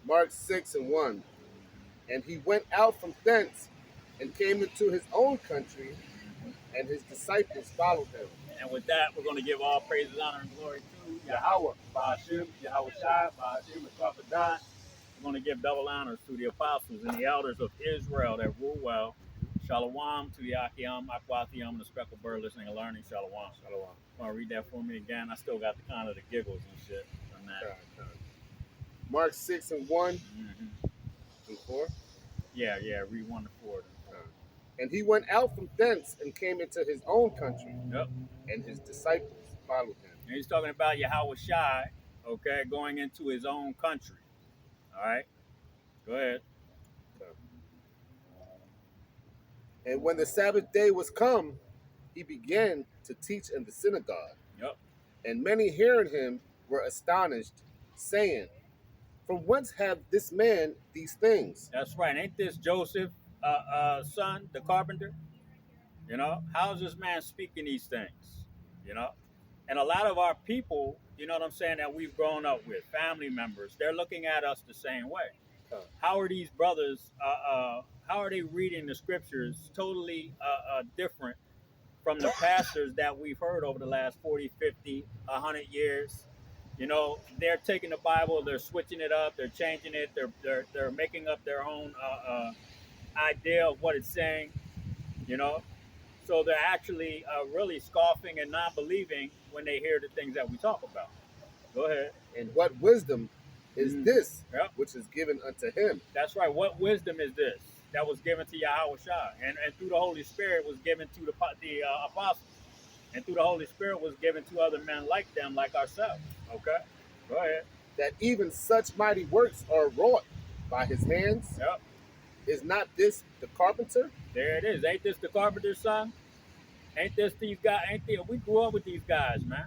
Mark 6 and 1. And he went out from thence and came into his own country, and his disciples followed him. And with that, we're going to give all praises, honor, and glory to Yahweh, Ba'ashim, Yahweh Shai, Ba'ashim, and Prophet. We're going to give double honors to the apostles and the elders of Israel that rule well. Shalom to Yakiam, Akwathiam, and the speckled bird listening and learning. Shalom. Shalom. Want to read that for me again? I still got the kind of the giggles and shit from that. Mark 6 and 1 and 4. Yeah, read 1 to 4. And he went out from thence and came into his own country. Yep. And his disciples followed him. And he's talking about Yahweh Shai, okay, going into his own country. All right. Go ahead. And when the Sabbath day was come, he began to teach in the synagogue. Yep. And many hearing him were astonished, saying, from whence have this man these things? That's right. Ain't this Joseph, son, the carpenter? You know, how is this man speaking these things? You know, and a lot of our people, you know what I'm saying, that we've grown up with, family members, they're looking at us the same way. How are these brothers, how are they reading the scriptures totally different from the pastors that we've heard over the last 40, 50, 100 years? You know, they're taking the Bible, they're switching it up, they're changing it, they're making up their own idea of what it's saying, you know. So they're actually really scoffing and not believing when they hear the things that we talk about. Go ahead. And what wisdom is this which is given unto him? That's right. What wisdom is this that was given to Yahweh Shai? And through the Holy Spirit was given to the apostles. And through the Holy Spirit was given to other men like them, like ourselves. Okay? Go ahead. That even such mighty works are wrought by his hands. Yep. Is not this the carpenter? There it is. Ain't this the carpenter's son? Ain't this these guys? We grew up with these guys, man.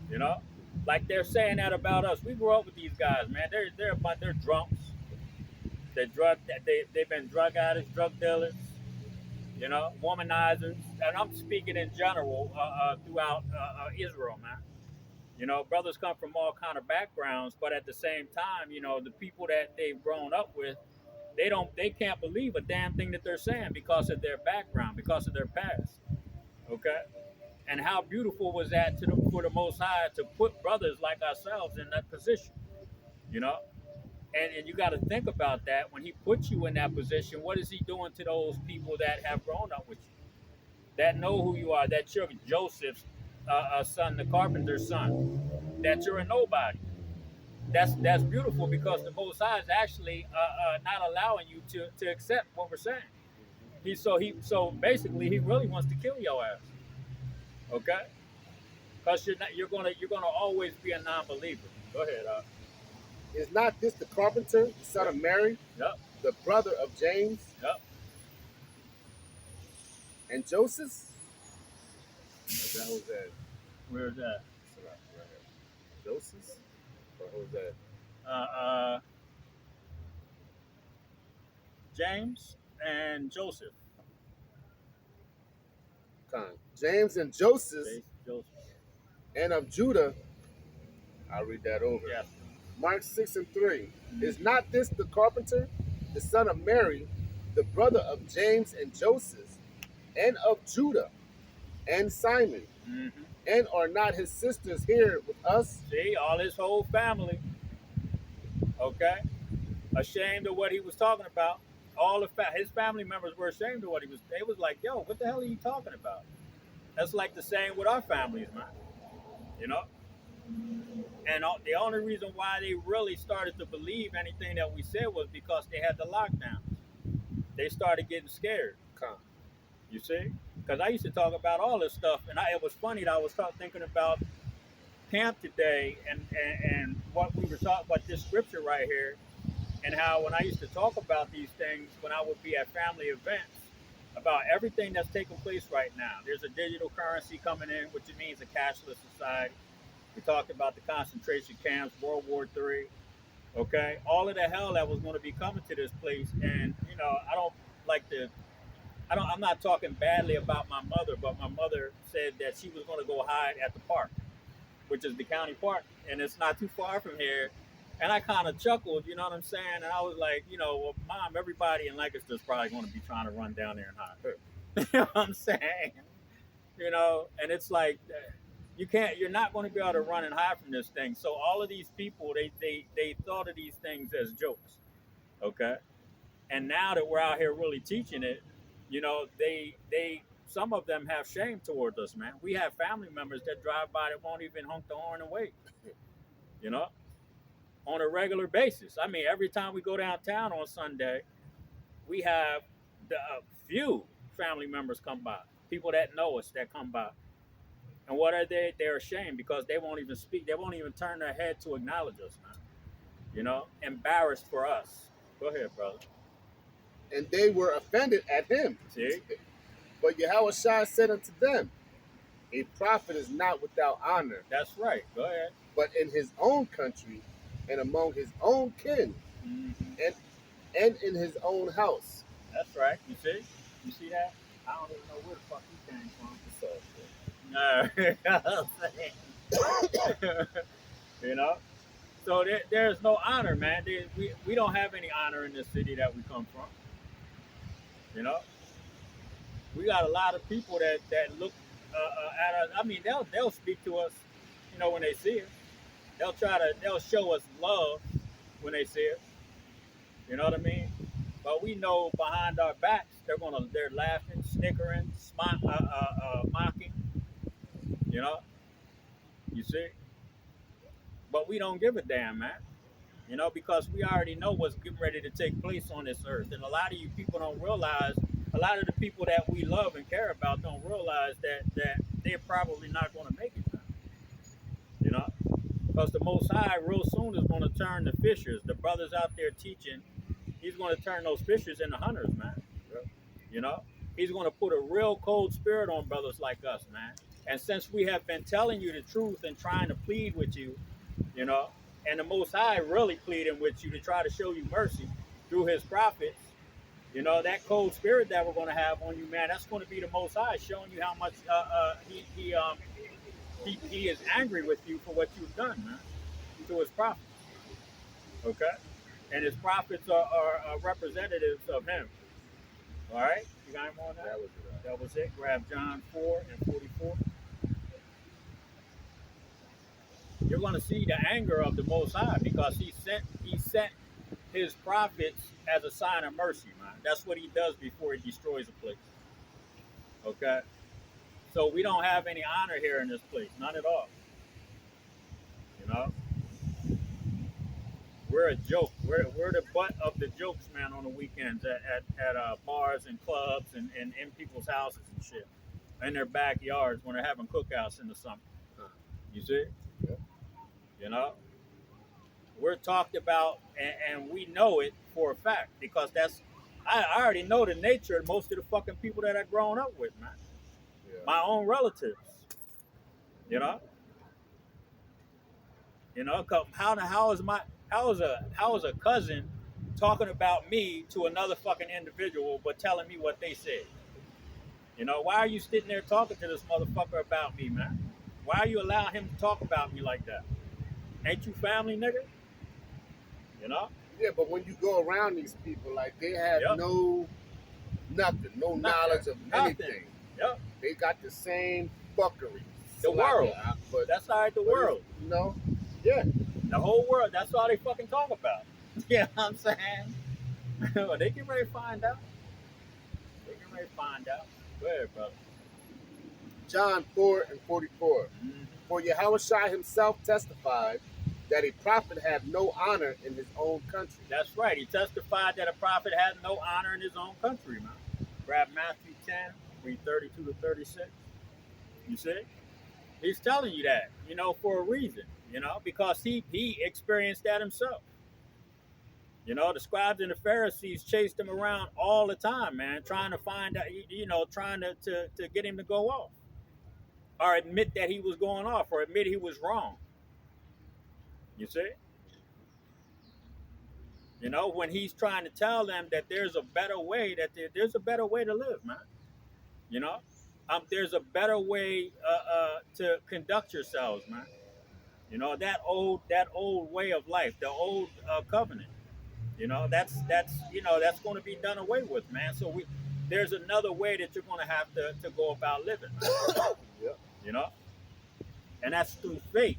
You know? Like they're saying that about us. We grew up with these guys, man. They're drunks. They've been drug addicts, drug dealers, you know, womanizers. And I'm speaking in general throughout Israel, man. You know, brothers come from all kind of backgrounds, but at the same time, you know, the people that they've grown up with, they can't believe a damn thing that they're saying because of their background, because of their past. Okay? And how beautiful was that for the Most High to put brothers like ourselves in that position, you know? And you got to think about that. When he puts you in that position, what is he doing to those people that have grown up with you, that know who you are, that you're Joseph's son, the carpenter's son, that you're a nobody? That's beautiful because the Most High is actually not allowing you to accept what we're saying. So basically he really wants to kill your ass. Okay, because you're gonna always be a non-believer. Go ahead. Is not this the carpenter, the son of Mary, the brother of James, and Joseph? That was that. Where's that? Joseph, or who's that? James and Joseph. James and Joseph, Joseph, and of Judah. I'll read that over. Yeah. Mark 6 and 3. Is not this the carpenter, the son of Mary, the brother of James and Joseph, and of Judah, and Simon? Mm-hmm. And are not his sisters here with us? See, all his whole family. Okay? Ashamed of what he was talking about. His family members were ashamed of what he was. They was like, yo, what the hell are you talking about? That's like the same with our families, man. You know? And the only reason why they really started to believe anything that we said was because they had the lockdown. They started getting scared. You see? Because I used to talk about all this stuff, and it was funny that I was thinking about camp today and what we were talking about, this scripture right here, and how when I used to talk about these things, when I would be at family events, about everything that's taking place right now. There's a digital currency coming in, which means a cashless society. We talked about the concentration camps, World War III, okay? All of the hell that was going to be coming to this place. And, you know, I'm not talking badly about my mother, but my mother said that she was going to go hide at the park, which is the county park. And it's not too far from here. And I kind of chuckled, you know what I'm saying? And I was like, well, Mom, everybody in Lancaster's probably going to be trying to run down there and hide. You know what I'm saying? And it's like, you're not going to be able to run and hide from this thing. So all of these people, they thought of these things as jokes, okay? And now that we're out here really teaching it, some of them have shame towards us, man. We have family members that drive by that won't even honk the horn and wait, you know, on a regular basis. I mean, every time we go downtown on Sunday, we have the few family members come by, people that know us that come by. And what are they? They're ashamed because they won't even speak. They won't even turn their head to acknowledge us, man. Embarrassed for us. Go ahead, brother. And they were offended at him. See? But Yahweh Shai said unto them, a prophet is not without honor. That's right. Go ahead. But in his own country and among his own kin, and in his own house. That's right. You see? You see that? I don't even know where the fuck he came from. No. So there's no honor, man. We don't have any honor in this city that we come from. We got a lot of people that look at us. I mean, they'll speak to us, when they see us. They'll show us love when they see us. You know what I mean? But we know behind our backs they're laughing, snickering, mocking. You see? But we don't give a damn, man. Because we already know what's getting ready to take place on this earth. And a lot of you people don't realize, a lot of the people that we love and care about don't realize that they're probably not going to make it, man. Because the Most High real soon is going to turn the fishers, the brothers out there teaching, he's going to turn those fishers into hunters, man. He's going to put a real cold spirit on brothers like us, man. And since we have been telling you the truth and trying to plead with you, and the Most High really pleading with you to try to show you mercy through his prophets, that cold spirit that we're going to have on you, man, that's going to be the Most High showing you how much he is angry with you for what you've done, man, to his prophets. Okay? And his prophets are representatives of him. All right? You got any more on that? That was it. Grab John 4 and 44. You're going to see the anger of the Most High because he sent his prophets as a sign of mercy, man. That's what he does before he destroys a place. Okay? So we don't have any honor here in this place. None at all. We're a joke. We're the butt of the jokes, man, on the weekends at bars and clubs and in people's houses and shit. In their backyards when they're having cookouts in the summer. You see? Yeah. We're talked about and we know it for a fact because I already know the nature of most of the fucking people that I've grown up with, man. Yeah. My own relatives. How is a cousin talking about me to another fucking individual but telling me what they said? Why are you sitting there talking to this motherfucker about me, man? Why are you allowing him to talk about me like that? Ain't you family, nigga? Yeah, but when you go around these people, like they have no knowledge of anything. Yep. They got the same fuckery. The world. But that's all right, the world. Yeah. The whole world, that's all they fucking talk about. You know what I'm saying? They get ready to find out. Go ahead, brother. John 4 and 44. Mm-hmm. For Yahweh Shai himself testified that a prophet had no honor in his own country. That's right. He testified that a prophet had no honor in his own country, man. Grab Matthew 10, read 32 to 36. You see? He's telling you that, for a reason, because he experienced that himself. The scribes and the Pharisees chased him around all the time, man, trying to find out, trying to get him to go off or admit that he was going off or admit he was wrong. You see? When he's trying to tell them that there's a better way, there's a better way to live, man. There's a better way to conduct yourselves, man. You know, that old way of life, the old covenant. You know, that's going to be done away with, man. So there's another way that you're going to have to go about living, man. Yeah. You know, and that's through faith.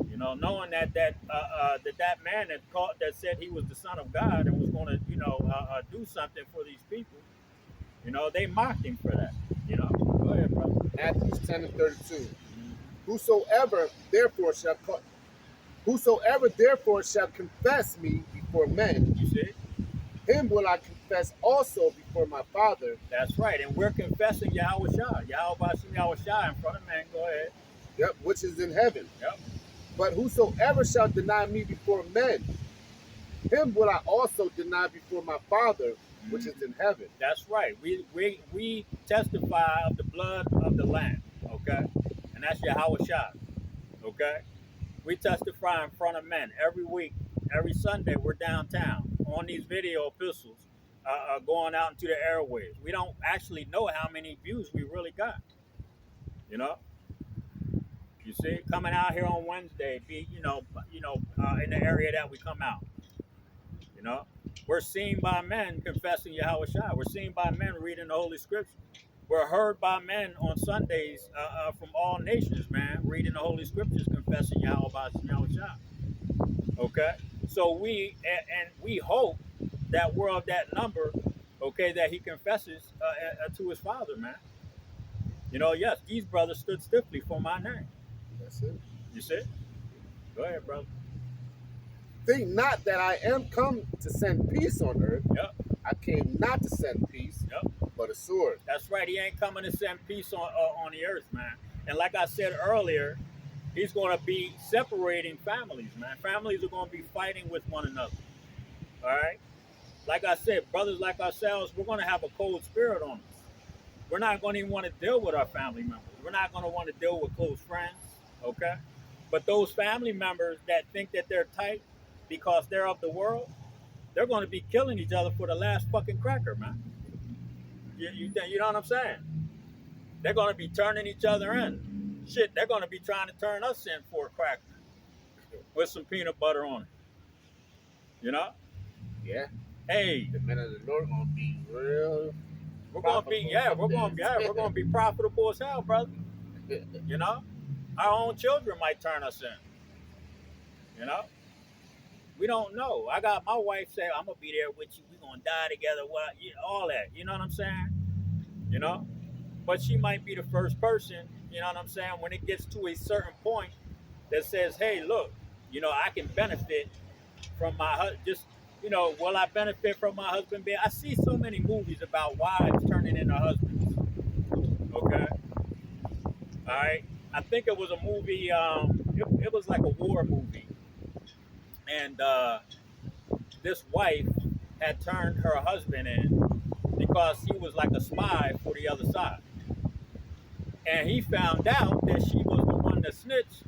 You know, knowing that man that said he was the son of God and was going to do something for these people. You know, they mocked him for that. You know, go ahead, brother. Matthew 10 and 32. Mhm. Whosoever therefore shall whosoever therefore shall confess me before men, You see, him will I confess also before my Father. that's right, and we're confessing Yahweh Shah, Yahweh Shah in front of man. Go ahead. Yep, which is in heaven. Yep. But whosoever shall deny me before men, him will I also deny before my Father, which is in heaven. That's right. We testify of the blood of the Lamb, okay? And that's Yahweh Shah, okay? We testify in front of men every week, every Sunday. We're downtown on these video epistles going out into the airwaves. We don't actually know how many views we really got, you know? You see, coming out here on Wednesday, in the area that we come out, you know? We're seen by men confessing Yahweh Shai. We're seen by men reading the Holy Scripture. We're heard by men on Sundays from all nations, man, reading the Holy Scriptures, confessing Yahweh Shai. Okay, so we hope that we're of that number. Okay, that he confesses to his Father, man. You know, yes, these brothers stood stiffly for my name. That's it. You see? Go ahead, brother. Think not that I am come to send peace on earth. Yep. I came not to send peace, Yep. but a sword. That's right. He ain't coming to send peace on the earth, man. And like I said earlier, he's going to be separating families, man. Families are going to be fighting with one another. All right. Like I said, brothers like ourselves, we're going to have a cold spirit on us. We're not going to even want to deal with our family members. We're not going to want to deal with close friends. Okay. But those family members that think that they're tight because they're of the world, they're going to be killing each other for the last fucking cracker, man. You know what I'm saying? They're going to be turning each other in. Shit, they're going to be trying to turn us in for a cracker with some peanut butter on it. You know? Yeah. Hey, The men of the Lord gonna be real. we're going to be profitable as hell, brother. You know? Our own children might turn us in. You know? We don't know. I got my wife say, I'm gonna be there with you. We're gonna die together. What? All that. You know what I'm saying? You know? But she might be the first person, you know what I'm saying, when it gets to a certain point that says, hey, look, I can benefit from my husband. Just, will I benefit from my husband being? I see so many movies about wives turning into husbands. Okay? All right? I think it was a movie, it was like a war movie. And this wife had turned her husband in because he was like a spy for the other side. And he found out that she was the one that snitched,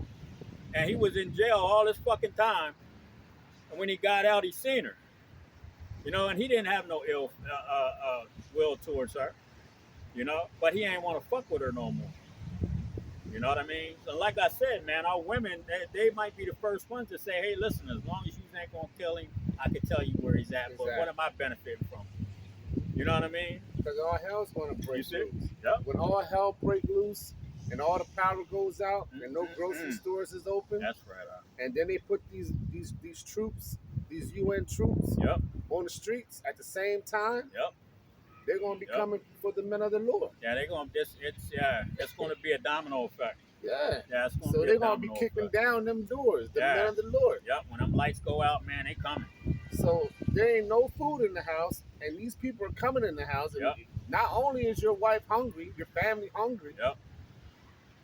and he was in jail all this fucking time. And when he got out, he seen her, and he didn't have no ill will towards her, but he ain't want to fuck with her no more. You know what I mean? So like I said, man, our women, they might be the first ones to say, hey, listen, as long as you ain't going to kill him, I can tell you where he's at, Exactly. but what am I benefiting from? You know what I mean? Because all hell's gonna break You see? loose. Yep. When all hell break loose and all the power goes out and no Mhm. grocery stores is open, That's right. and then they put these troops, these UN troops, Yep. on the streets at the same time, Yep. they're gonna be Yep. coming for the men of the Lord. Yeah, they're gonna. It's gonna be a domino effect. Yeah. Yeah, it's gonna So be they're a gonna be domino kicking effect. down them doors, the Yeah. men of the Lord. Yep. When them lights go out, man, they coming. So there ain't no food in the house, and these people are coming in the house. And Yep. not only is your wife hungry, your family hungry, Yep.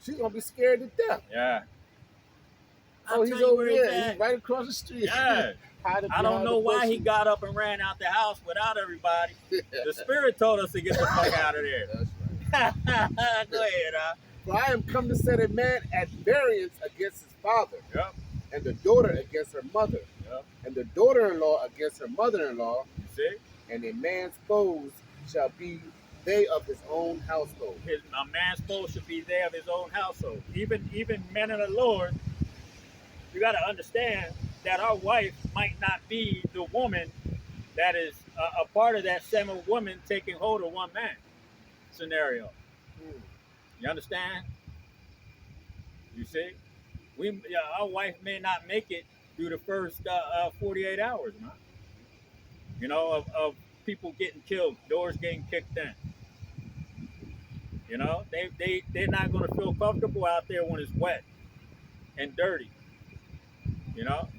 she's gonna be scared to death. Yeah. Oh, he's over there. He's right across the street. Yeah. Hiding I don't behind know the why he bushes. got up and ran out the house without everybody. The spirit told us to get the fuck out of there. That's right. Go ahead, For I am come to set a man at variance against his father, Yep. and the daughter against her mother, Yep. and the daughter-in-law against her mother-in-law, You see? and a man's foes shall be they of his own household. A man's foe should be there of his own household. Even men of the Lord, You got to understand that our wife might not be the woman that is a part of that 7 women taking hold of one man scenario. Hmm. You understand? You see, our wife may not make it through the first 48 hours, man. You know, of people getting killed, doors getting kicked in. You know, they're not going to feel comfortable out there when it's wet and dirty. You know,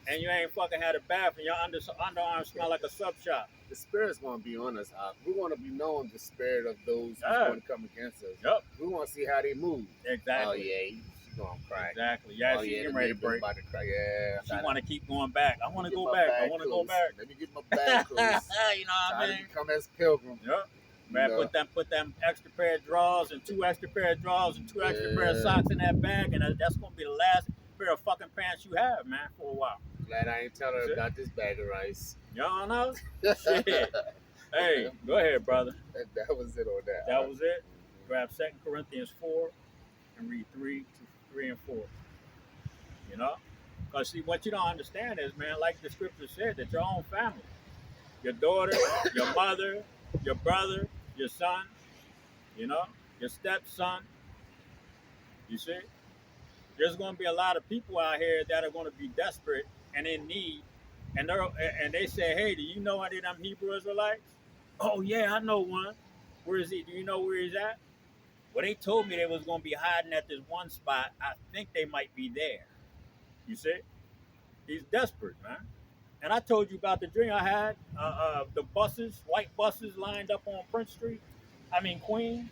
and you ain't fucking had a bath and your underarms smell like a sub shop. The spirit's going to be on us. We want to be knowing the spirit of those who's Yeah. going to come against us. Yep, We want to see how they move. exactly. Oh, yeah, she's going to cry. Exactly. Yeah, Oh, she's yeah, getting the ready to neighbor's break. about to cry. Yeah, She want to keep going back. I want to get go my back. I bag want to go close. back. Let me get my bag close. You know what I Try mean? to become as pilgrim. Yep. You Man, know? put them extra pair of drawers and 2 extra pair of drawers and 2 extra pair of Yeah. socks in that bag, and that's gonna be the last pair of fucking pants you have, man, for a while. Glad I ain't telling her Shit. about this bag of rice. Y'all know? Shit. Hey, go ahead, brother. That was it on that. That was it. Grab 2 Corinthians 4 and read 3 and 4. You know? Because see, what you don't understand is, man, like the scripture said, that your own family, your daughter, your mother, your brother, your son, you know, your stepson, you see? There's going to be a lot of people out here that are going to be desperate and in need, and they say, hey, do you know any of them Hebrew Israelites? Oh, yeah, I know one. Where is he? Do you know where he's at? Well, they told me they was going to be hiding at this one spot. I think they might be there. You see? He's desperate, man. And I told you about the dream I had. The buses, white buses lined up on Queen.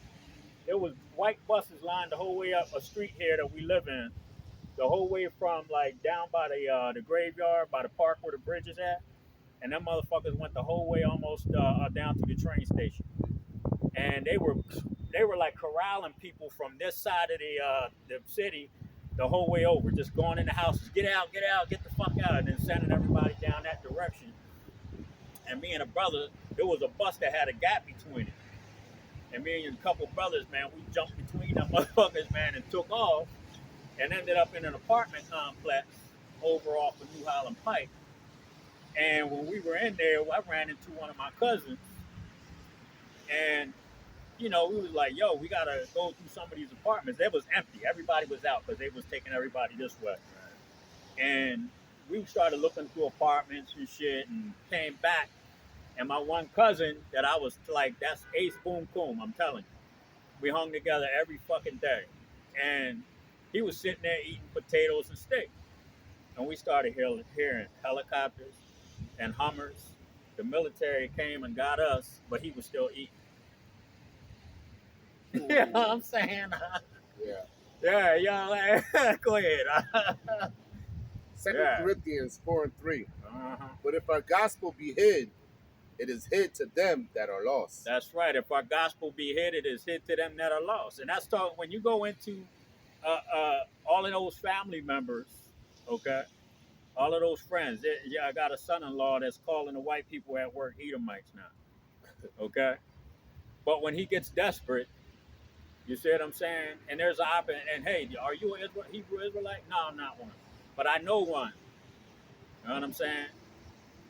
There was white buses lined the whole way up a street here that we live in. The whole way from like down by the graveyard, by the park where the bridge is at. And them motherfuckers went the whole way almost down to the train station. And they were like corralling people from this side of the city the whole way over, just going in the houses, get out, get the fuck out, and then sending everybody down that direction. And me and a brother, there was a bus that had a gap between it. And me and a couple brothers, man, we jumped between them motherfuckers, man, and took off and ended up in an apartment complex over off of New Holland Pike. And when we were in there, I ran into one of my cousins. And, you know, we was like, yo, we got to go through some of these apartments. It was empty. Everybody was out because they was taking everybody this way. And we started looking through apartments and shit and came back. And my one cousin that I was like, that's Ace Boom Coom, I'm telling you. We hung together every fucking day. And he was sitting there eating potatoes and steak. And we started hearing helicopters and Hummers. The military came and got us, but he was still eating. You know what I'm saying? Yeah. Yeah, go ahead. 2 Yeah. Corinthians 4 and 3. Uh-huh. But if our gospel be hid, it is hid to them that are lost. That's right. If our gospel be hid, it is hid to them that are lost. And that's talking when you go into all of those family members, okay? All of those friends. Yeah, I got a son-in-law that's calling the white people at work Edomites now, okay? But when he gets desperate, you see what I'm saying? And there's an option. And hey, are you an Hebrew Israelite? No, I'm not one. But I know one. You know what I'm saying?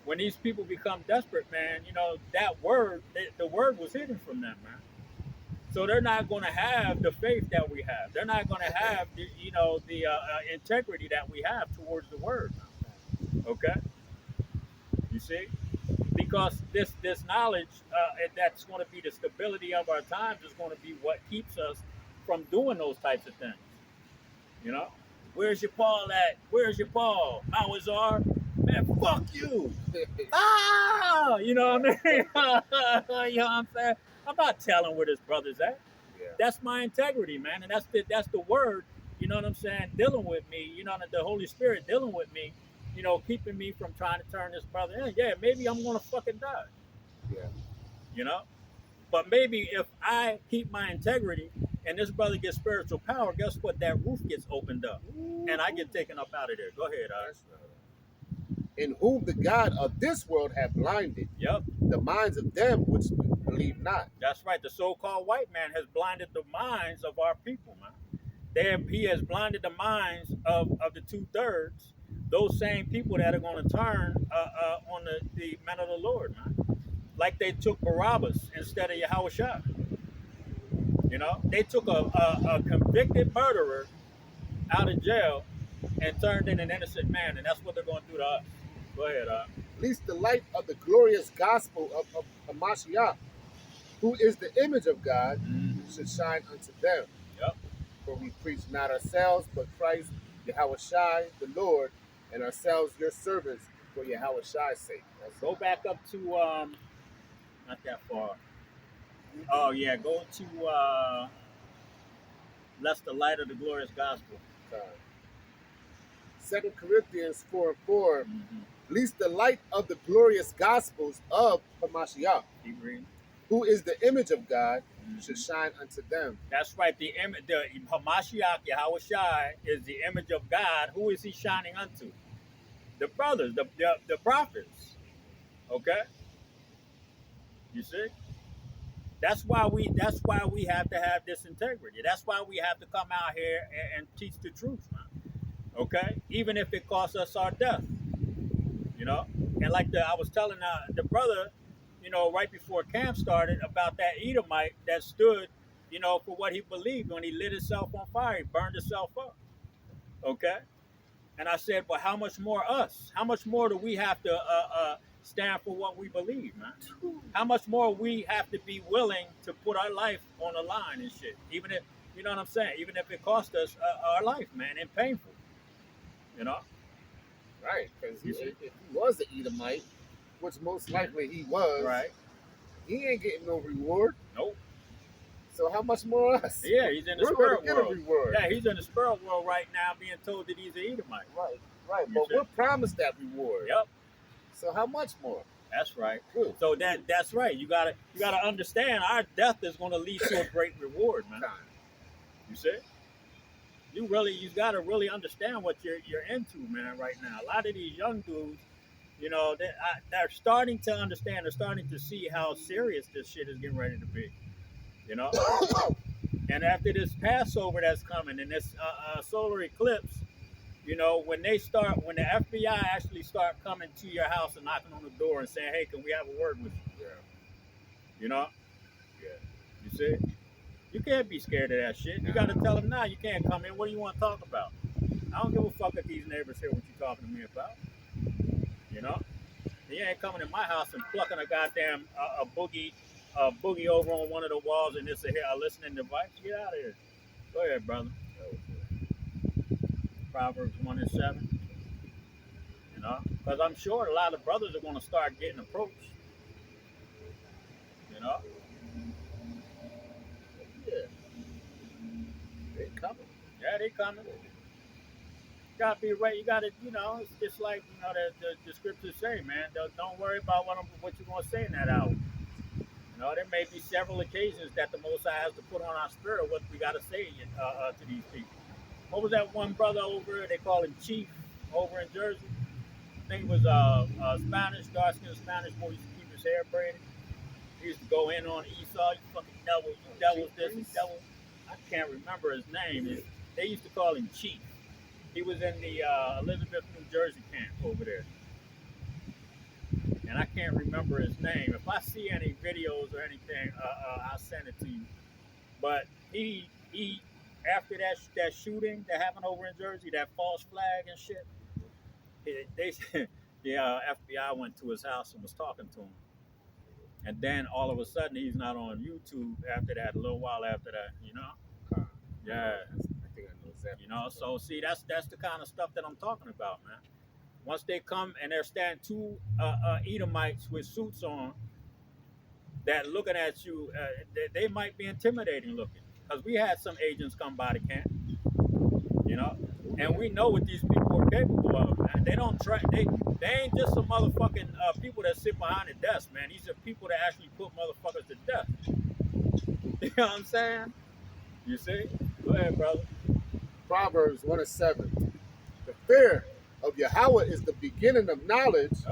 When these people become desperate, man, you know, that word, the word was hidden from them, man. So they're not going to have the faith that we have. They're not going to have, the integrity that we have towards the word. Okay? You see? Because this knowledge that's going to be the stability of our times is going to be what keeps us from doing those types of things. You know? Where's your Paul at? Where's your Paul? Mawazar? Man, fuck you. Ah! You know what I mean? You know what I'm saying? I'm not telling where this brother's at. Yeah. That's my integrity, man. And that's the word, you know what I'm saying, dealing with me, you know, the Holy Spirit dealing with me, you know, keeping me from trying to turn this brother in. Yeah, maybe I'm going to fucking die. Yeah. You know? But maybe if I keep my integrity and this brother gets spiritual power, guess what? That roof gets opened up and I get taken up out of there. Go ahead, Alex. In whom the God of this world hath blinded Yep. the minds of them which believe not. That's right. The so-called white man has blinded the minds of our people, man. He has blinded the minds of the 2/3, those same people that are going to turn on the man of the Lord, man. Like they took Barabbas instead of Yahushua. You know, they took a convicted murderer out of jail and turned in an innocent man, and that's what they're going to do to us. Go ahead. Least the light of the glorious gospel of Hamashiach, who is the image of God, should shine unto them. Yep. For we preach not ourselves, but Christ, Yahushai, the Lord, and ourselves your servants for Yahushai's sake. Go back up to not that far. Oh yeah, go to lest the light of the glorious gospel. 2 Corinthians 4:4. Mm-hmm. Least the light of the glorious gospels of Hamashiach, Keep reading. who is the image of God, should shine unto them. That's right. The Hamashiach, Yahushai, is the image of God. Who is he shining unto? The brothers, the prophets. Okay. You see? That's why we have to have this integrity. That's why we have to come out here and teach the truth, man. Okay? Even if it costs us our death. You know? And like I was telling the brother, you know, right before camp started about that Edomite that stood, you know, for what he believed when he lit himself on fire. He burned himself up. Okay? And I said, well, how much more us? How much more do we have to stand for what we believe, man? How much more we have to be willing to put our life on the line and shit? Even if, you know what I'm saying? Even if it cost us our life, man, and painful. You know? Right, because if he was an Edomite, which most likely he was, right, he ain't getting no reward. Nope. So how much more us? Yeah, he's in the We're spirit gonna world. get a reward. Yeah, he's in the spirit world right now being told that he's an Edomite. Right, right. You But see? we're promised that reward. Yep. So how much more? That's right. Good. So that's right. You gotta understand our death is gonna lead to a great reward, man. You see? You gotta really understand what you're into, man, right now. A lot of these young dudes, you know, they're starting to understand, they're starting to see how serious this shit is getting ready to be. You know? And after this Passover that's coming and this solar eclipse, you know, when the FBI actually start coming to your house and knocking on the door and saying, hey, can we have a word with you? Yeah. You know? Yeah. You see? You can't be scared of that shit. You got to tell them now you can't come in. What do you want to talk about? I don't give a fuck if these neighbors hear what you're talking to me about. You know? You ain't coming in my house and plucking a goddamn a boogie over on one of the walls and it's a listening device. Get out of here. Go ahead, brother. Proverbs 1:7. You know? Because I'm sure a lot of brothers are going to start getting approached. You know? Yeah. They coming. Yeah, they coming. You gotta be right. You gotta, you know, it's just like, you know, the scriptures say, man. Don't worry about what you're gonna say in that hour. You know, there may be several occasions that the Most High has to put on our spirit what we gotta say to these people. What was that one brother over? They call him Chief over in Jersey. I think it was Spanish, dark-skinned Spanish boy. Used to keep his hair braided. He used to go in on Esau. You fucking devil, you devil this, you devil. I can't remember his name. They used to call him Chief. He was in the Elizabeth, New Jersey camp over there. And I can't remember his name. If I see any videos or anything, I'll send it to you. But he after that shooting that happened over in Jersey, that false flag and shit, the FBI went to his house and was talking to him. And then all of a sudden, he's not on YouTube after that, a little while after that, you know? Yeah. I think I know exactly. You know, so see, that's the kind of stuff that I'm talking about, man. Once they come and they're standing two Edomites with suits on that looking at you, they might be intimidating looking. Because we had some agents come by the camp, you know? And we know what these people are capable of, man. They don't try, they ain't just some motherfucking people that sit behind the desk, man. These are people that actually put motherfuckers to death. You know what I'm saying? You see? Go ahead, brother. Proverbs 1:7. The fear of Yahweh is the beginning of knowledge,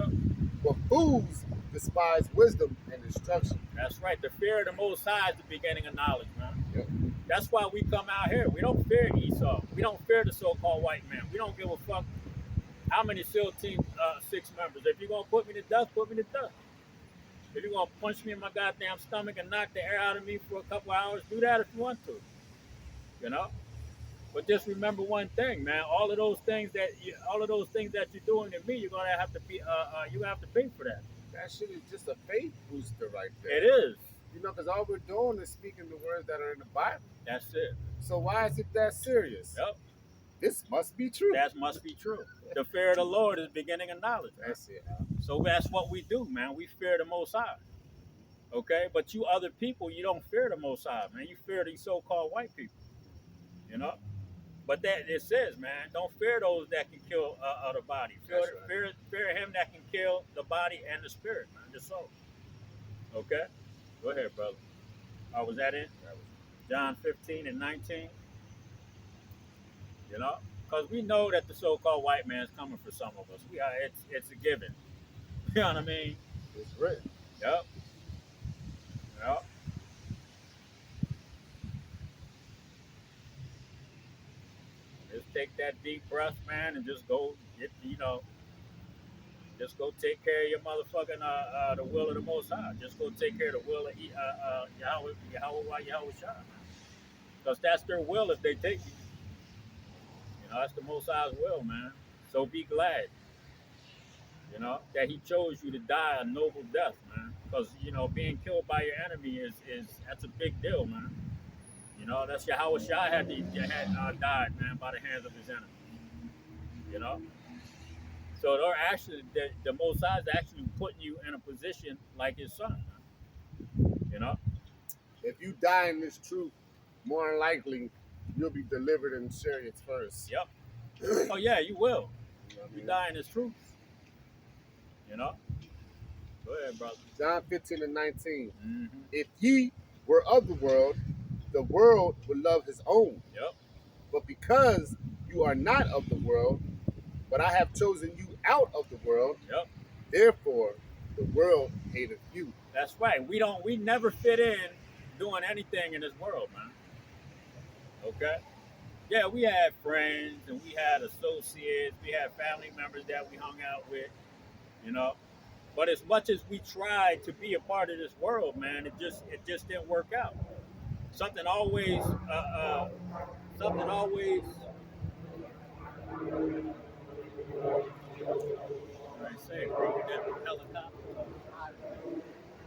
but fools despise wisdom and instruction. That's right. The fear of the Most High is the beginning of knowledge, man. Yep. That's why we come out here. We don't fear Esau. We don't fear the so-called white man. We don't give a fuck how many SEAL Team 6 members. If you're gonna put me to death, put me to death. If you're gonna punch me in my goddamn stomach and knock the air out of me for a couple hours, do that if you want to. You know. But just remember one thing, man. All of those things that you're doing to me, you're gonna have to be. You have to pay for that. That shit is just a faith booster right there. It is. You know, because all we're doing is speaking the words that are in the Bible. That's it. So why is it that serious? Yep. This must be true. That must be true. The fear of the Lord is the beginning of knowledge. Man. That's it. So that's what we do, man. We fear the Most High. Okay, but you other people, you don't fear the Most High, man. You fear these so-called white people. You know. But that it says, man, don't fear those that can kill the body. Fear him that can kill the body and the spirit, man, the soul. Okay? Go ahead, brother. Oh, was that it? John 15 and 19. You know? Because we know that the so-called white man is coming for some of us. It's a given. You know what I mean? It's written. Yep. Yep. Just take that deep breath, man, and just go get, just go take care of your motherfucking the will of the Most High. Just go take care of the will of Yahweh Shah. Because that's their will if they take you. You know, that's the Most High's will, man. So be glad, you know, that He chose you to die a noble death, man. Because, you know, being killed by your enemy that's a big deal, man. You know, that's Yahweh Shah had died, man, by the hands of his enemy. You know? So they're actually, the Most High is actually putting you in a position like his son. You know? If you die in this truth, more than likely, you'll be delivered in chariots first. Yep. Oh, yeah, you will. You know what I You mean? die in his truth. You know? Go ahead, brother. John 15 and 19. Mm-hmm. If ye were of the world would love his own. Yep. But because you are not of the world, but I have chosen you out of the world, Yep. therefore the world hateth you. That's right. We never fit in doing anything in this world, man. Okay? Yeah, we had friends and we had associates, we had family members that we hung out with, you know. But as much as we tried to be a part of this world, man, it just didn't work out. Something always I say, bro, that helicopter.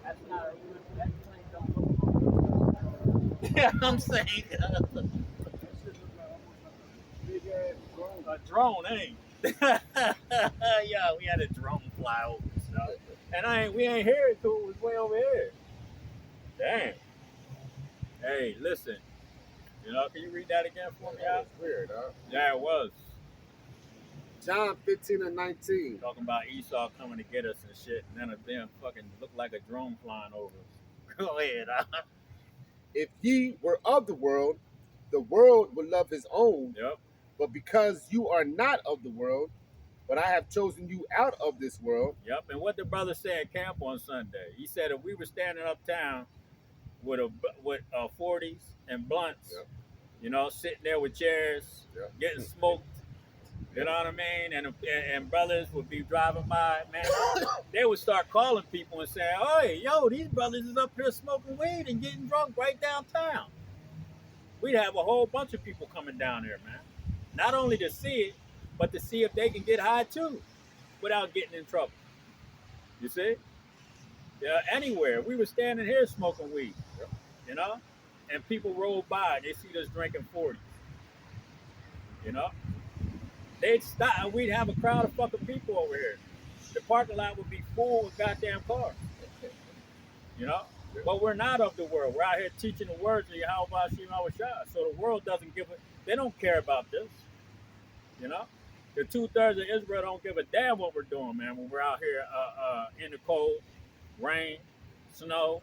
That's not that plane don't look. Yeah, I'm saying a drone, ain't? Yeah, we had a drone fly over, so. And we ain't hear it till it was way over here. Damn. Hey, listen. You know, can you read that again for me, That Al? was weird, huh? Yeah, it was. John 15 and 19. Talking about Esau coming to get us and shit, and then a damn fucking looked like a drone flying over us. Go ahead, Al. If ye were of the world would love his own. Yep. But because you are not of the world, but I have chosen you out of this world. Yep. And what the brother said at camp on Sunday, he said if we were standing uptown with 40s and blunts, Yep. you know, sitting there with chairs, Yep. getting smoked, you know what I mean? And brothers would be driving by, man. They would start calling people and saying, "Hey, yo, these brothers is up here smoking weed and getting drunk right downtown." We'd have a whole bunch of people coming down there, man. Not only to see it, but to see if they can get high too, without getting in trouble. You see? Yeah, anywhere. We were standing here smoking weed, you know, and people rolled by. They see us drinking 40s, you know. They'd stop, and we'd have a crowd of fucking people over here. The parking lot would be full with goddamn cars, you know. But we're not of the world. We're out here teaching the words of Yahweh Shah. So the world doesn't give it. They don't care about this, you know. The 2/3 of Israel don't give a damn what we're doing, man. When we're out here in the cold, rain, snow,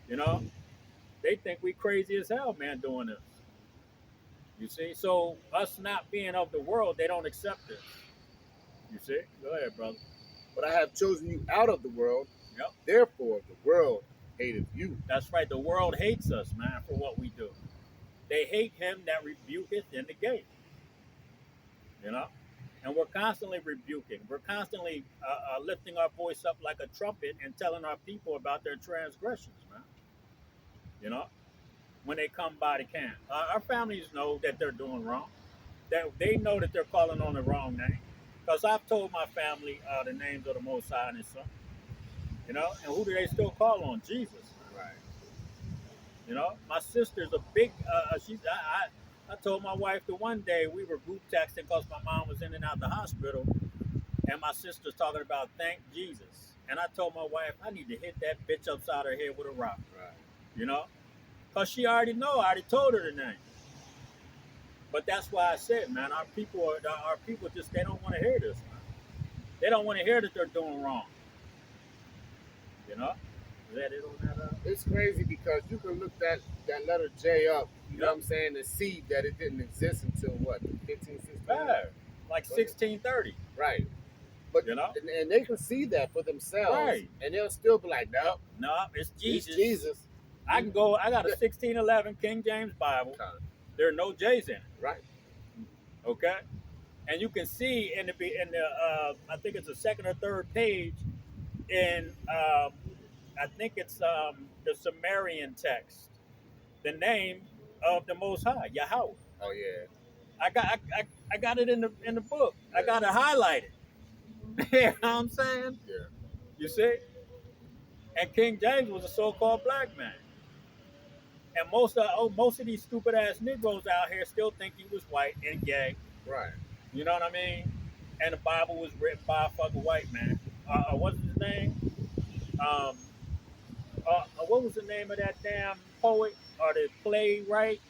you know, they think we crazy as hell, man, doing this. You see, so us not being of the world, they don't accept this. You see, go ahead, brother. But I have chosen you out of the world. Yep. Therefore the world hated you. That's right. The world hates us, man, for what we do. They hate him that rebuketh in the gate. You know, and we're constantly rebuking. We're constantly lifting our voice up like a trumpet and telling our people about their transgressions, man. You know, when they come by the camp, our families know that they're doing wrong. That they know that they're calling on the wrong name. Because I've told my family the names of the Most High and His Son. You know, and who do they still call on? Jesus. Right. You know, my sister's a big. I told my wife that one day we were group texting because my mom was in and out the hospital, and my sister's talking about thank Jesus, and I told my wife I need to hit that bitch upside her head with a rock. Right. You know, because she already know. I already told her the name. But that's why I said, man, our people just they don't want to hear this, man. They don't want to hear that they're doing wrong. You know, is that it on that? It's crazy because you can look that letter J up, you know Yep. what I'm saying, and see that it didn't exist until what, 15, 16? Yeah, like 1630. Right. But You know? and they can see that for themselves, Right. and they'll still be like, no, No, it's Jesus. it's Jesus. I can go. I got a 1611 King James Bible. Okay. There are no J's in it. Right. Okay, and you can see in the I think it's the second or third page in I think it's the Sumerian text, the name of the Most High, Yahweh. Oh yeah. I got it in the book. I Yeah. got it highlighted. You know what I'm saying? Yeah. You see? And King James was a so-called black man. And most of these stupid ass Negroes out here still think he was white and gay. Right. You know what I mean? And the Bible was written by a fucking white man. What's his name? What was the name of that damn poet or the playwright?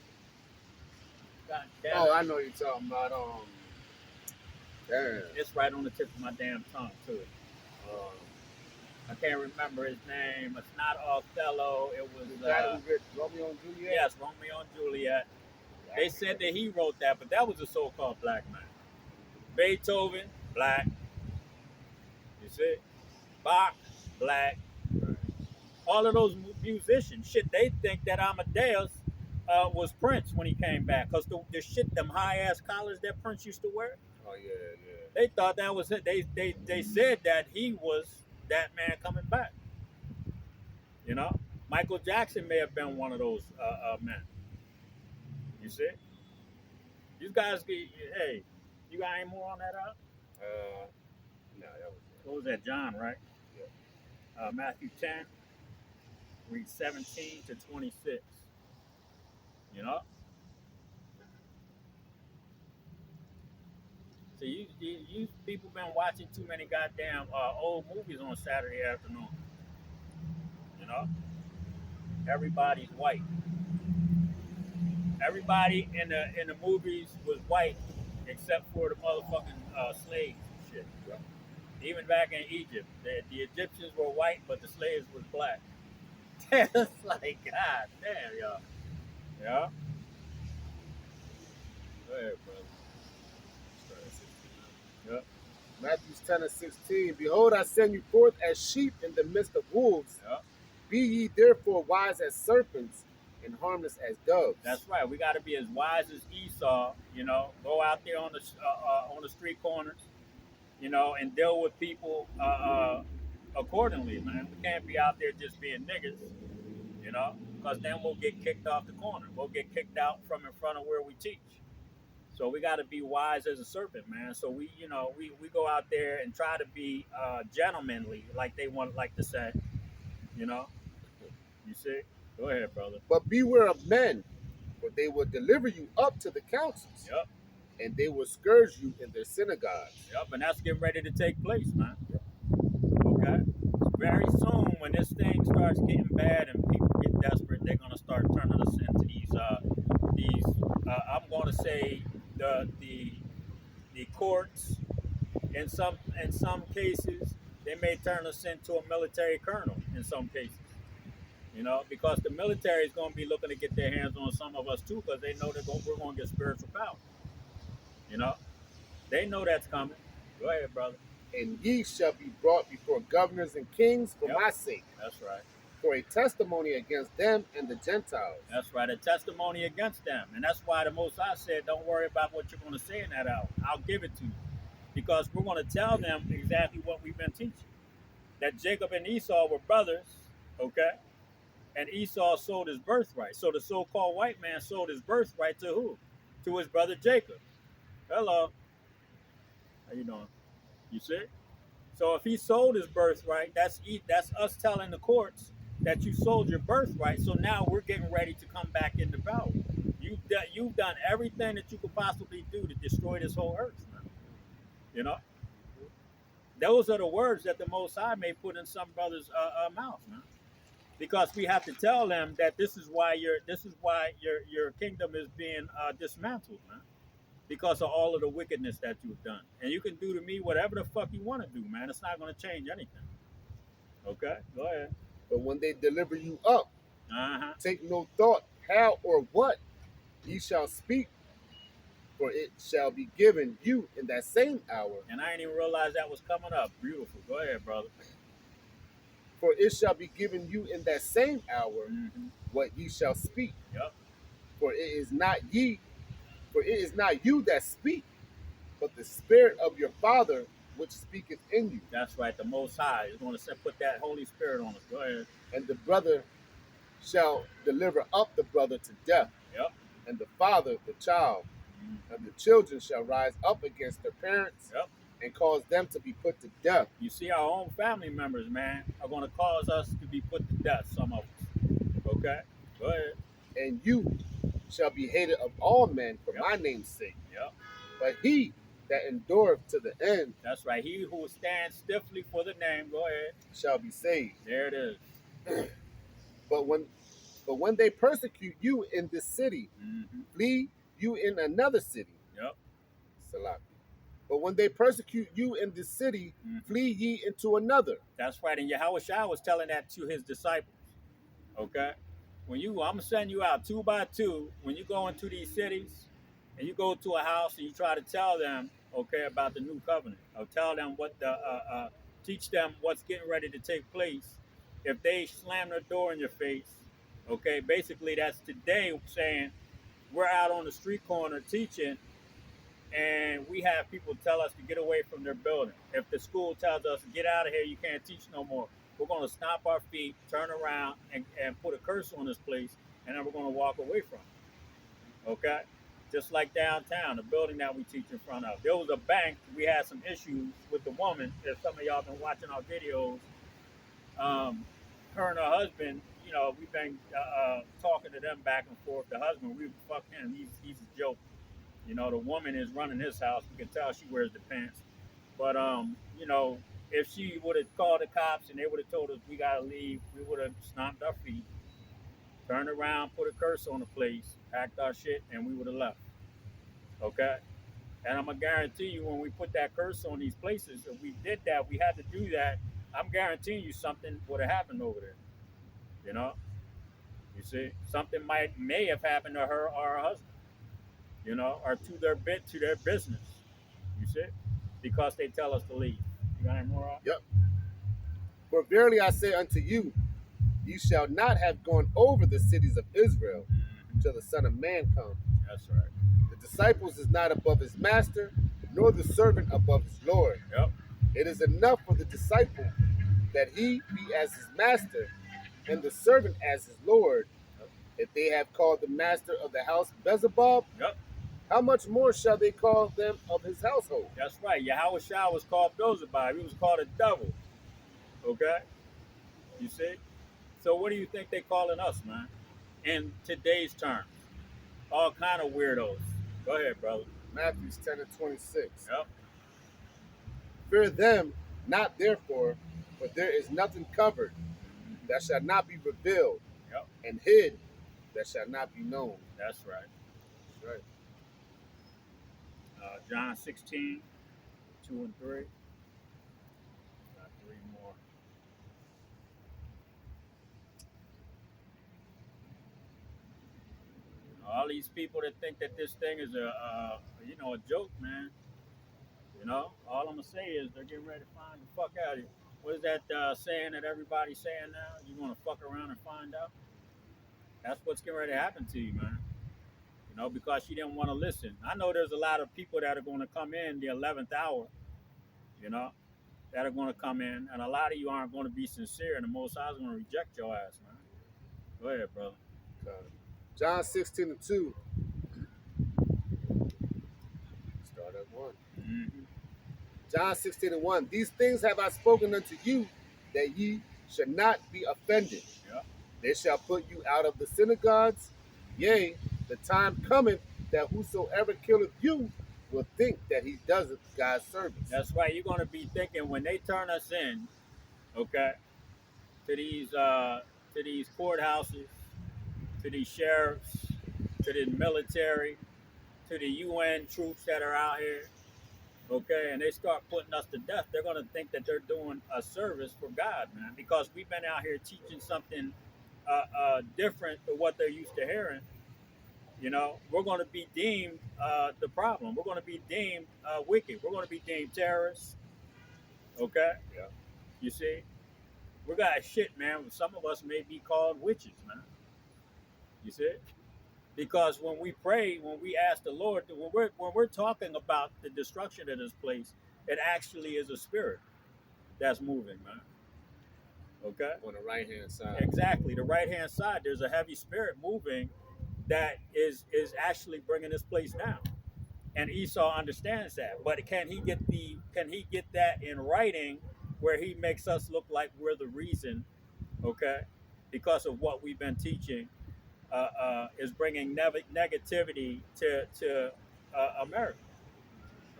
God damn Oh, it. I know what you're talking about. Damn. It's right on the tip of my damn tongue too. Um, I can't remember his name. It's not Othello. It was the guy who did Romeo and Juliet. yes, Romeo and Juliet. They said that he wrote that, but that was a so-called black man. Beethoven, black. You see? Bach, black. All of those musicians, shit, they think that Amadeus was Prince when he came back. Because the shit, them high-ass collars that Prince used to wear, Oh yeah, yeah. they thought that was it. They said that he was that man coming back. You know? Michael Jackson may have been one of those men. You see? You guys, hey, you got any more on that out? No, that was it. What was that, John, right? Yeah. Matthew 10, read 17 to 26. You know? So you people been watching too many goddamn old movies on Saturday afternoon. You know? Everybody's white. Everybody in the movies was white except for the motherfucking slaves and shit. Yeah. Even back in Egypt, the Egyptians were white, but the slaves was black. It's like, God damn, y'all. Yeah? Go ahead, brother. Yep. Matthew 10 and 16. Behold, I send you forth as sheep in the midst of wolves. Yep. Be ye therefore wise as serpents and harmless as doves. That's right. We got to be as wise as Esau. You know, go out there on the street corners, you know, and deal with people accordingly, man. We can't be out there just being niggas, you know, because then we'll get kicked off the corner. We'll get kicked out from in front of where we teach. So we got to be wise as a serpent, man. So we go out there and try to be gentlemanly, like they like to say, you know. You see? Go ahead, brother. But beware of men, for they will deliver you up to the councils. Yep. And they will scourge you in their synagogues. Yep, and that's getting ready to take place, man. Okay? Very soon, when this thing starts getting bad and people get desperate, they're going to start turning us into these I'm going to say, the courts. In some cases, they may turn us into a military colonel in some cases. You know, because the military is going to be looking to get their hands on some of us too, because they know we're going to get spiritual power. You know, they know that's coming. Go ahead, brother. And ye shall be brought before governors and kings for Yep. my sake, That's right. for a testimony against them and the Gentiles. That's right, a testimony against them. And that's why the Most High said, don't worry about what you're going to say in that hour. I'll give it to you. Because we're going to tell them exactly what we've been teaching. That Jacob and Esau were brothers, okay? And Esau sold his birthright. So the so-called white man sold his birthright to who? To his brother Jacob. Hello. How you doing? You see? So if he sold his birthright, that's us telling the courts that you sold your birthright. So now we're getting ready to come back into power. You've done everything that you could possibly do to destroy this whole earth, man. You know, those are the words that the Most High may put in some brothers' mouth, man. Because we have to tell them that this is why your kingdom is being dismantled, man. Because of all of the wickedness that you've done. And you can do to me whatever the fuck you want to do, man. It's not going to change anything. Okay? Go ahead. But when they deliver you up, Uh-huh. take no thought how or what ye shall speak, for it shall be given you in that same hour. And I didn't even realize that was coming up. Beautiful. Go ahead, brother. For it shall be given you in that same hour Mm-hmm. what ye shall speak. Yep. For it is not you that speak, but the Spirit of your Father which speaketh in you. That's right. The Most High is going to put that Holy Spirit on us. Go ahead. And the brother shall deliver up the brother to death, Yep. and the father the child, and the children shall rise up against their parents, Yep. and cause them to be put to death. You see, our own family members, man, are going to cause us to be put to death, some of us. Okay? Go ahead. And you shall be hated of all men for Yep. my name's sake. Yep. But he that endureth to the end That's right. He who stands stiffly for the name, go ahead. shall be saved. There it is. But when they persecute you in this city, Mm-hmm. flee you in another city. Yep. Salah. But when they persecute you in this city, Mhm. flee ye into another. That's right. And Yahweh Shai was telling that to his disciples. Okay? I'm going to send you out 2 by 2 when you go into these cities and you go to a house and you try to tell them, okay, about the new covenant, or tell them teach them what's getting ready to take place. If they slam their door in your face, okay, basically that's today saying we're out on the street corner teaching and we have people tell us to get away from their building. If the school tells us, get out of here, you can't teach no more, we're going to stomp our feet, turn around, and put a curse on this place, and then we're going to walk away from it. Okay? Just like downtown, the building that we teach in front of. There was a bank, we had some issues with the woman. If some of y'all been watching our videos, her and her husband, we've been talking to them back and forth. The husband, we fuck him, he's a joke. The woman is running his house. We can tell she wears the pants. But, if she would have called the cops and they would have told us we got to leave, we would have stomped our feet, turned around, put a curse on the place, packed our shit, and we would have left. Okay? And I'm going to guarantee you when we put that curse on these places, if we did that, we had to do that, I'm guaranteeing you something would have happened over there. You see? Something may have happened to her or her husband. Or to their business. You see? Because they tell us to leave. You got any more? Yep. For verily I say unto you, ye shall not have gone over the cities of Israel till the Son of Man come. That's right. The disciples is not above his master, nor the servant above his Lord. Yep. It is enough for the disciple that he be as his master, and the servant as his Lord. Yep. If they have called the master of the house Beelzebub, Yep. how much more shall they call them of his household? That's right. Yahweh Shai was called Beelzebub. He was called a devil. Okay? You see? So what do you think they calling us, man? In today's terms. All kind of weirdos. Go ahead, brother. Matthew 10 and 26. Yep. Fear them not therefore, for there is nothing covered that shall not be revealed, Yep. and hid that shall not be known. That's right. That's right. John 16, 2 and 3. Got 3 more. All these people that think that this thing is a joke, man. All I'm gonna say is they're getting ready to find the fuck out of here. What is that saying that everybody's saying now? You want to fuck around and find out? That's what's getting ready to happen to you, man. You know, because you didn't want to listen. I know there's a lot of people that are going to come in the 11th hour, you know, that are going to come in, and a lot of you aren't going to be sincere, and the Most High is going to reject your ass, man. Go ahead, brother. John 16:2. Start at 1. Mm-hmm. John 16:1. These things have I spoken unto you, that ye should not be offended. Yeah. They shall put you out of the synagogues. Yea, the time cometh that whosoever killeth you will think that he doeth God's service. That's right. You're going to be thinking when they turn us in, okay, to these courthouses, to these sheriffs, to the military, to the UN troops that are out here, okay, and they start putting us to death, they're going to think that they're doing a service for God, man, because we've been out here teaching something different to what they're used to hearing. You know, we're going to be deemed the problem. We're going to be deemed wicked. We're going to be deemed terrorists. Okay? Yeah. You see? We got shit, man. Some of us may be called witches, man. You see? Because when we pray, when we ask the Lord, when we're talking about the destruction of this place, it actually is a spirit that's moving, man. Okay? On the right hand side. Exactly. The right hand side, there's a heavy spirit moving that is actually bringing this place down, and Esau understands that. But can he get that in writing, where he makes us look like we're the reason? Okay, because of what we've been teaching is bringing negativity to America.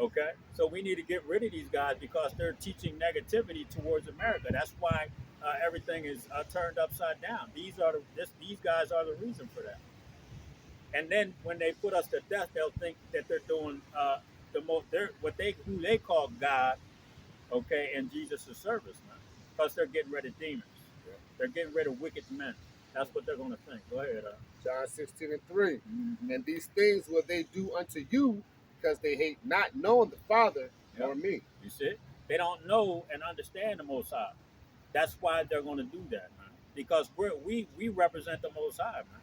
Okay, so we need to get rid of these guys because they're teaching negativity towards America. That's why everything is turned upside down. These guys are the reason for that. And then when they put us to death, they'll think that they're doing who they call God, okay, in Jesus' service, man, because they're getting rid of demons. Yeah. They're getting rid of wicked men. That's what they're going to think. Go ahead. John 16:3. Mm-hmm. And these things will they do unto you, because they hate not knowing the Father or me. You see, they don't know and understand the Most High. That's why they're going to do that, man. Because we represent the Most High, man.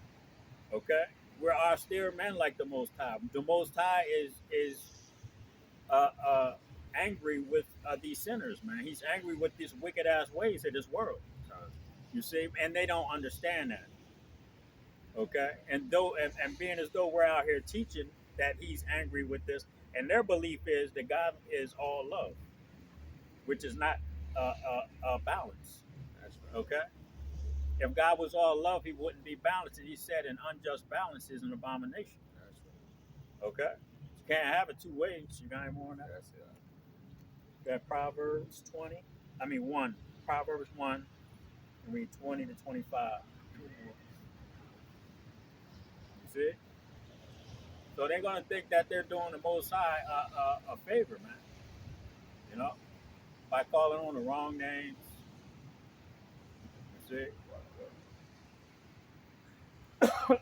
Okay. We're austere men like the Most High. The Most High is angry with these sinners, man. He's angry with these wicked ass ways of this world. You see, and they don't understand that. Okay, and being as though we're out here teaching that he's angry with this, and their belief is that God is all love, which is not balance. That's right. Okay. If God was all love, he wouldn't be balanced. And he said an unjust balance is an abomination. That's right. Okay? You can't have it two ways. You got any more on that? That's it. Got Proverbs 1. Proverbs 1, and read 20 to 25. You see? So they're going to think that they're doing the Most High a favor, man. You know? By calling on the wrong names. You see? You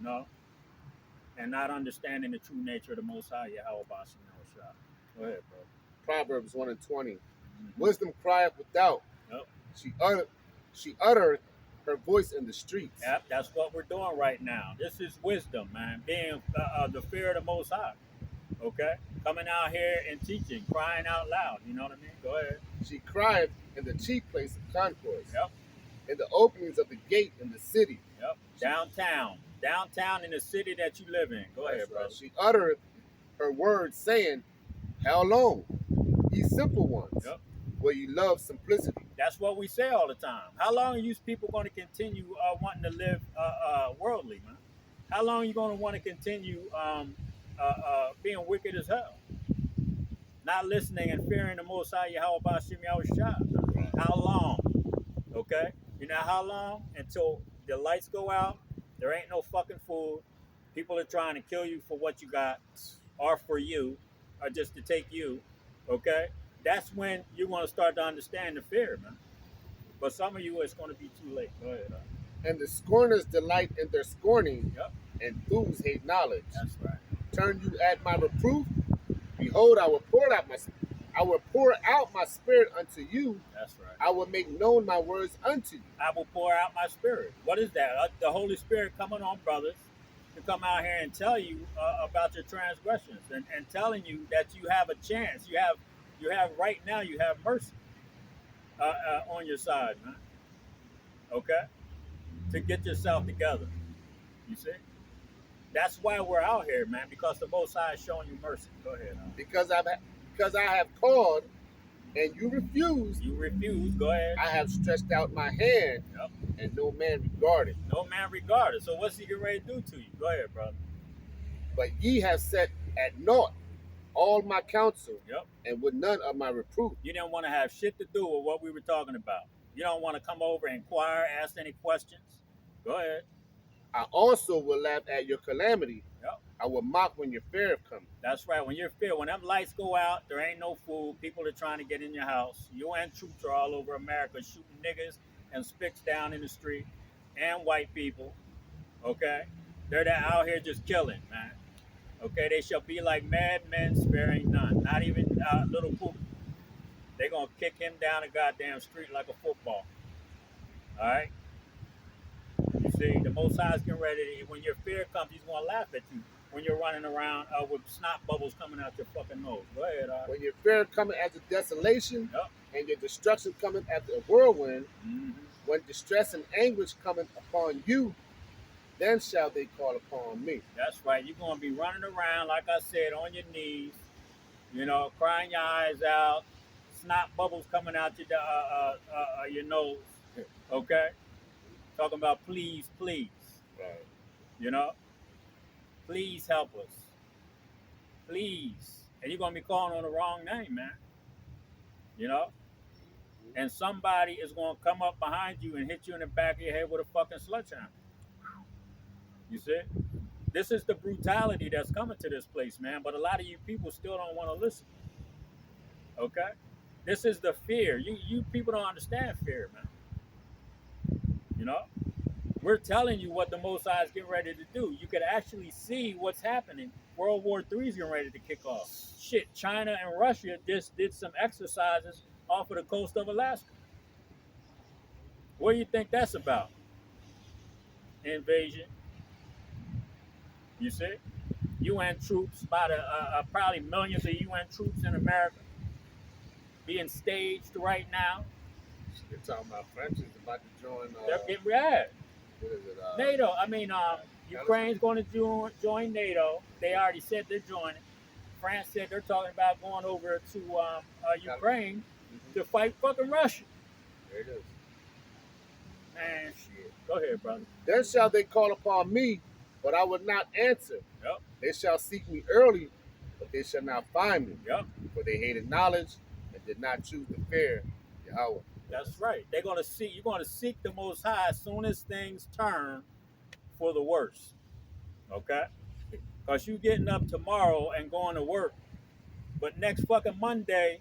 know, and not understanding the true nature of the Most High, Yahweh Bashim Yahushua. Go ahead, bro. Proverbs 1:20. Mm-hmm. Wisdom crieth without. Yep. She uttereth her voice in the streets. Yep, that's what we're doing right now. This is wisdom, man. Being the fear of the Most High. Okay? Coming out here and teaching, crying out loud. You know what I mean? Go ahead. She crieth in the chief place of concourse. Yep. In the openings of the gate in the city. Yep. Downtown in the city that you live in. Go ahead, bro. She uttereth her words, saying, how long, ye simple ones, Yep. will you love simplicity? That's what we say all the time. How long are you people going to continue wanting to live worldly, man? How long are you going to want to continue being wicked as hell? Not listening and fearing the Most High Yahweh Bashim Yahushua. How long? Okay? You know how long? Until the lights go out, there ain't no fucking food, people are trying to kill you for what you got, or for you, or just to take you, okay? That's when you're going to start to understand the fear, man. But some of you, it's going to be too late. Go ahead. And the scorners delight in their scorning, Yep. and fools hate knowledge. That's right. Turn you at my reproof? Behold, I will pour out I will pour out my spirit unto you. That's right. I will make known my words unto you. I will pour out my spirit. What is that? The Holy Spirit coming on brothers to come out here and tell you about your transgressions and telling you that you have a chance. You have right now. You have mercy on your side, man. Okay, to get yourself together. You see, that's why we're out here, man. Because the Most High is showing you mercy. Go ahead. Because I have called and you refused. You refuse. Go ahead. I have stretched out my hand, Yep. and no man regarded. No man regarded. So what's he getting ready to do to you? Go ahead, brother. But ye have set at naught all my counsel, Yep. and with none of my reproof. You didn't want to have shit to do with what we were talking about. You don't want to come over and inquire, ask any questions. Go ahead. I also will laugh at your calamity. Yep. I will mock when your fear have come. That's right. When you're fear, when them lights go out, there ain't no food. People are trying to get in your house. UN troops are all over America shooting niggas and spicks down in the street, and white people. Okay, they're out here just killing, man. Okay, they shall be like madmen, sparing none. Not even little poop. They gonna kick him down the goddamn street like a football. All right. You see, the Most High is getting ready. When your fear comes, he's gonna laugh at you when you're running around with snot bubbles coming out your fucking nose. Go ahead. When your fear cometh as a desolation, Yep. and your destruction cometh after a whirlwind, Mm-hmm. when distress and anguish cometh upon you, then shall they call upon me. That's right. You're gonna be running around, like I said, on your knees, crying your eyes out, snot bubbles coming out your nose. Okay, talking about please, please, Right. please help us, please. And you're gonna be calling on the wrong name, man. And somebody is gonna come up behind you and hit you in the back of your head with a fucking sledgehammer. You see? This is the brutality that's coming to this place, man. But a lot of you people still don't want to listen. Okay? This is the fear. You people don't understand fear, man. We're telling you what the Most High is getting ready to do. You could actually see what's happening. World War III is getting ready to kick off. Shit, China and Russia just did some exercises off of the coast of Alaska. What do you think that's about? Invasion. You see? UN troops, about probably millions of UN troops in America being staged right now. They're talking about France is about to join. They're getting ready. What is it? NATO. Ukraine's going to join NATO. They already said they're joining. France said they're talking about going over to Ukraine to fight fucking Russia. There it is. Man, shit. Go ahead, brother. Then shall they call upon me, but I will not answer. Yep. They shall seek me early, but they shall not find me. Yep. For they hated knowledge and did not choose to fear Yahweh. That's right. You're going to seek the Most High as soon as things turn for the worse. Okay? Because you getting up tomorrow and going to work. But next fucking Monday,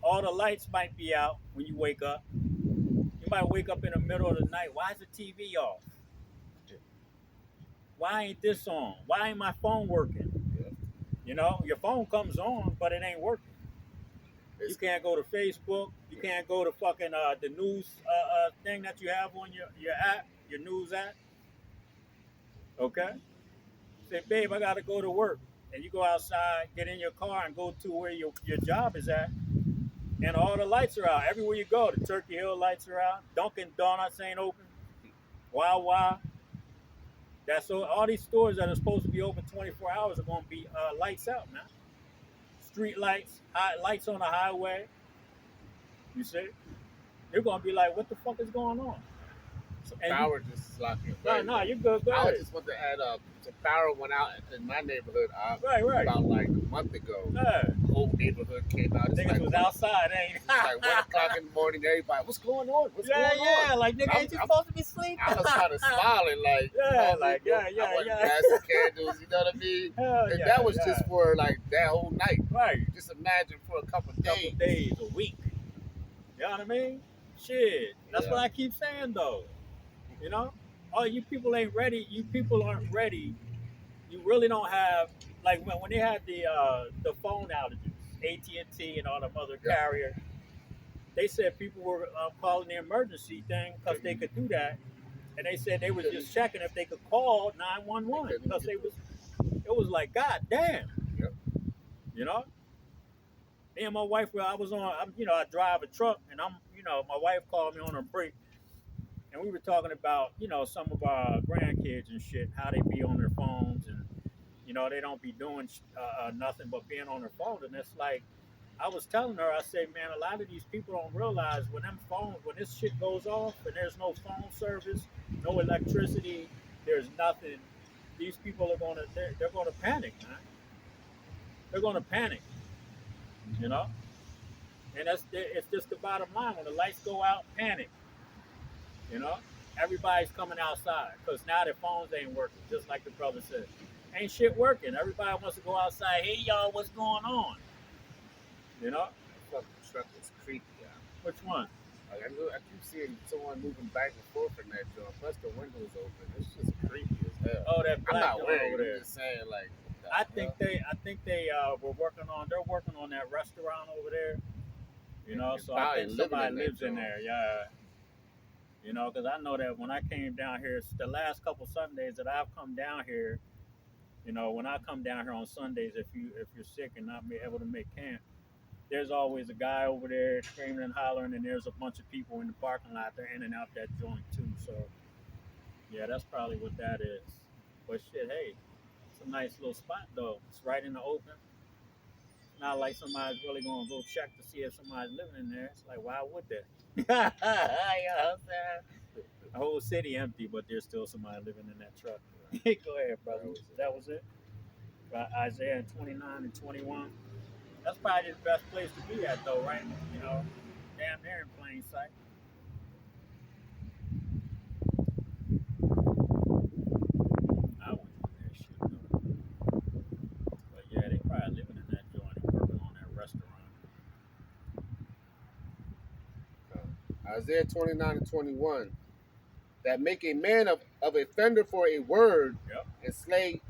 all the lights might be out when you wake up. You might wake up in the middle of the night. Why is the TV off? Why ain't this on? Why ain't my phone working? Yeah. Your phone comes on, but it ain't working. You can't go to Facebook. You can't go to fucking the news thing that you have on your app, your news app. Okay? Say, babe, I got to go to work. And you go outside, get in your car, and go to where your job is at. And all the lights are out. Everywhere you go, the Turkey Hill lights are out. Dunkin' Donuts ain't open. Wawa. That's all these stores that are supposed to be open 24 hours are going to be lights out, man. Street lights, lights on the highway. You see? You're going to be like, what the fuck is going on? Power just slacking. No, you're good. Go I ahead. just want to add up. Some power went out in my neighborhood Right. about like a month ago. Yeah. The whole neighborhood came out. It's Niggas like was outside, ain't it? It's like 1 o'clock in the morning. Everybody, what's going on? What's going on? Yeah, like nigga, ain't you supposed to be sleeping? I was kind of smiling, like, Yeah, I went passing candles, you know what I mean? Hell And yeah, that was just for like that whole night. right. Just imagine for a couple of Couple days. days, a week. You know what I mean? Shit. That's Yeah. what I keep saying though. All you people ain't ready. You people aren't ready. You really don't have, like when they had the phone outages AT&T and all them other Yeah. carriers. They said people were calling the emergency thing because they could do that, and they said they was just checking if they could call 911 because it was like, God damn, Yep. you know. Me and my wife, I drive a truck, and my wife called me on her break, and we were talking about, some of our grandkids and shit, how they be on their phones, and they don't be doing nothing but being on their phones, and it's like, I was telling her, I said, man, a lot of these people don't realize when this shit goes off and there's no phone service, no electricity, there's nothing. These people they're gonna panic, man. They're gonna panic, you know. And it's just the bottom line. When the lights go out, panic, you know. Everybody's coming outside because now their phones ain't working. Just like the brother said, ain't shit working. Everybody wants to go outside. Hey y'all, what's going on? You know. Fucking truck is creepy. Yeah. Which one? Like, I keep seeing someone moving back and forth in that joint. Plus the windows open. It's just creepy as hell. Oh, that I'm black not joint worried. over there. I'm just saying, like. I think they were working on. They're working on that restaurant over there. You know, so I think somebody lives in there. Yeah. You know, because I know that when I came down here, it's the last couple Sundays that I've come down here. You know, when I come down here on Sundays, if you're sick and not be able to make camp, there's always a guy over there screaming and hollering, and there's a bunch of people in the parking lot. They're in and out that joint too. So, yeah, that's probably what that is. But shit, hey, it's a nice little spot though. It's right in the open. Not like somebody's really gonna go check to see if somebody's living in there. It's like, why would they? You know what I'm saying? The whole city empty, but there's still somebody living in that truck. Go ahead, brother. That was it. Isaiah 29 and 21. That's probably the best place to be at, though, right? You know, damn near in plain sight. I wouldn't do that shit, though. But yeah, they probably living in that joint and working on that restaurant. Isaiah 29 and 21. That make a man of a fender for a word, Yep. and slay.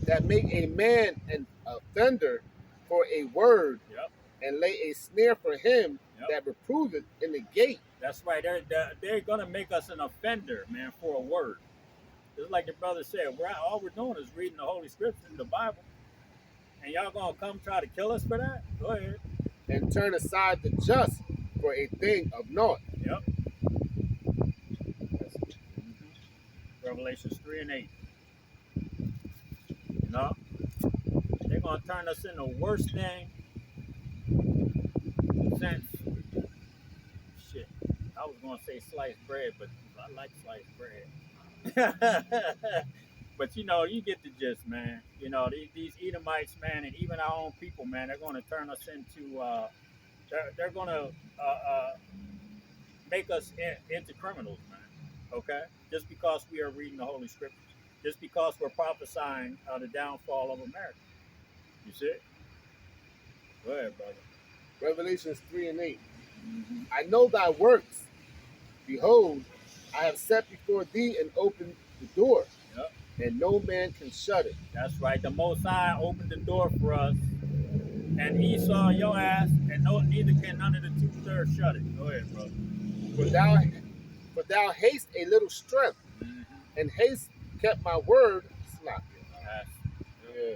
That make a man an offender for a word, Yep. and lay a snare for him, Yep. that reproveth in the gate. That's right. They're gonna make us an offender, man, for a word. Just like the brother said, all we're doing is reading the Holy Scriptures, the Bible, and y'all gonna come try to kill us for that? Go ahead. And turn aside the just for a thing of naught. Yep. Revelations 3 and 8. You know, they're gonna turn us into the worst thing since shit. I was gonna say sliced bread, but I like sliced bread. But you get the gist, man. You know, these Edomites, man, and even our own people, man, they're gonna turn us into they're gonna make us into criminals, man. Okay, just because we are reading the Holy Scriptures, just because we're prophesying the downfall of America. You see? Go ahead, brother. Revelations 3 and 8. Mm-hmm. I know thy works. Behold, I have set before thee and opened the door, Yep. and no man can shut it. That's right. The Most High opened the door for us, and Esau your ass, and neither can none of the 2/3 shut it. Go ahead, brother. For thou hast a little strength, Mm-hmm. and hast kept my word. Yes. Yeah.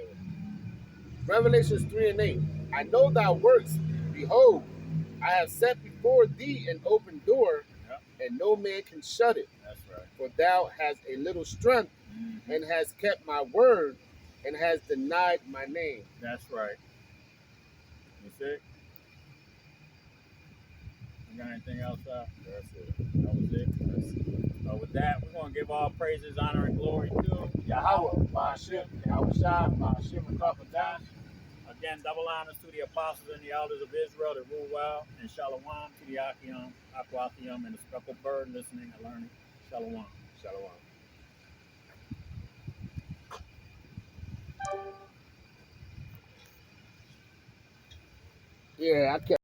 Revelations 3 and 8. I know thy works. Behold, I have set before thee an open door, Yep. and no man can shut it. That's right. For thou hast a little strength, Mm-hmm. and hast kept my word, and hast denied my name. That's right. You see? You got anything else? That's it. That was it. With that, we're going to give all praises, honor, and glory to Yahweh, Ma'ashem, Yahushua, Ma'ashem, and Kapadah. Again, double honors to the apostles and the elders of Israel that rule well, and shalom to the Akwathium, and the speckled bird listening and learning. Shalom. Shalom. Yeah, I kept.